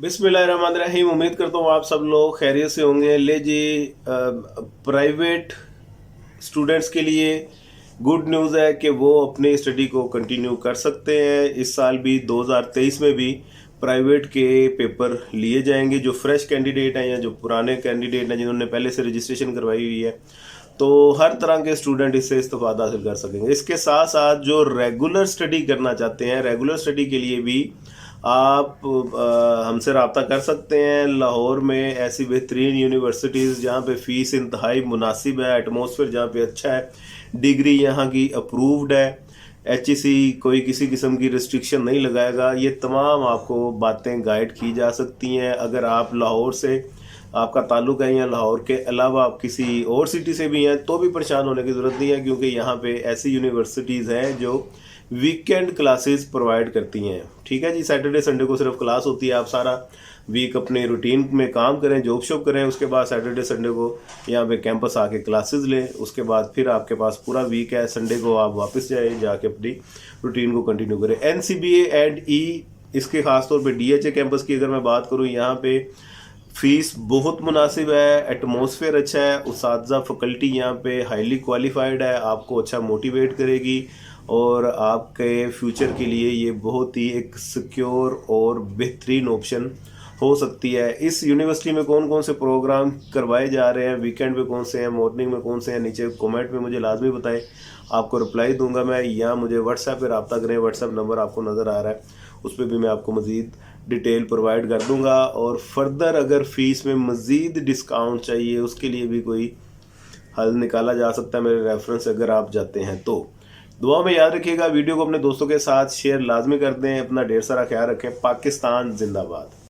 बिस्मिल्लाहिर्रहमानिर्रहीम। उम्मीद करता हूँ आप सब लोग खैरियत से होंगे। ले जी, प्राइवेट स्टूडेंट्स के लिए गुड न्यूज़ है कि वो अपनी स्टडी को कंटिन्यू कर सकते हैं। इस साल भी 2023 में भी प्राइवेट के पेपर लिए जाएंगे। जो फ्रेश कैंडिडेट हैं या जो पुराने कैंडिडेट हैं जिन्होंने पहले से रजिस्ट्रेशन करवाई हुई है, तो हर तरह के स्टूडेंट इससे इस्तेफादा हासिल कर सकेंगे। इसके साथ साथ जो रेगुलर स्टडी करना चाहते हैं, रेगुलर स्टडी के लिए भी आप हमसे रब्ता कर सकते हैं। लाहौर में ऐसी बेहतरीन यूनिवर्सिटीज़ जहाँ पे फ़ीस इंतहाई मुनासिब है, एटमॉस्फेयर जहाँ पे अच्छा है, डिग्री यहाँ की अप्रूव्ड है, HEC कोई किसी किस्म की रिस्ट्रिक्शन नहीं लगाएगा। ये तमाम आपको बातें गाइड की जा सकती हैं। अगर आप लाहौर से आपका ताल्लुक़ है या लाहौर के अलावा आप किसी और सिटी से भी हैं तो भी परेशान होने की ज़रूरत नहीं है, क्योंकि यहाँ पे ऐसी यूनिवर्सिटीज़ हैं जो वीकेंड क्लासेस प्रोवाइड करती हैं। ठीक है जी, सैटरडे संडे को सिर्फ क्लास होती है। आप सारा वीक अपने रूटीन में काम करें, जॉब शॉप करें, उसके बाद सैटरडे संडे को यहाँ पे कैंपस आके क्लासेस लें। उसके बाद फिर आपके पास पूरा वीक है, संडे को आप वापस जाए जाके अपनी रूटीन को कंटिन्यू करें। NCBA एंड E इसके ख़ासतौर पर DHA कैंपस की अगर मैं बात करूँ, यहाँ पे फीस बहुत मुनासिब है, एटमॉस्फेयर अच्छा है, उसातिज़ा फैकल्टी यहाँ पे हाईली क्वालिफाइड है, आपको अच्छा मोटिवेट करेगी और आपके फ्यूचर के लिए ये बहुत ही एक सिक्योर और बेहतरीन ऑप्शन हो सकती है। इस यूनिवर्सिटी में कौन कौन से प्रोग्राम करवाए जा रहे हैं, वीकेंड पे कौन से हैं, मॉर्निंग में कौन से हैं, नीचे कमेंट में मुझे लाजमी बताएं, आपको रिप्लाई दूंगा मैं। या मुझे व्हाट्सएप पे रब्ता करें, व्हाट्सएप नंबर आपको नज़र आ रहा है, उस पर भी मैं आपको मज़ीद डिटेल प्रोवाइड कर दूंगा। और फर्दर अगर फ़ीस में मज़ीद डिस्काउंट चाहिए उसके लिए भी कोई हल निकाला जा सकता है मेरे रेफरेंस अगर आप जाते हैं तो। दुआ में याद रखिएगा, वीडियो को अपने दोस्तों के साथ शेयर लाजमी कर दें। अपना ढेर सारा ख्याल रखें। पाकिस्तान जिंदाबाद।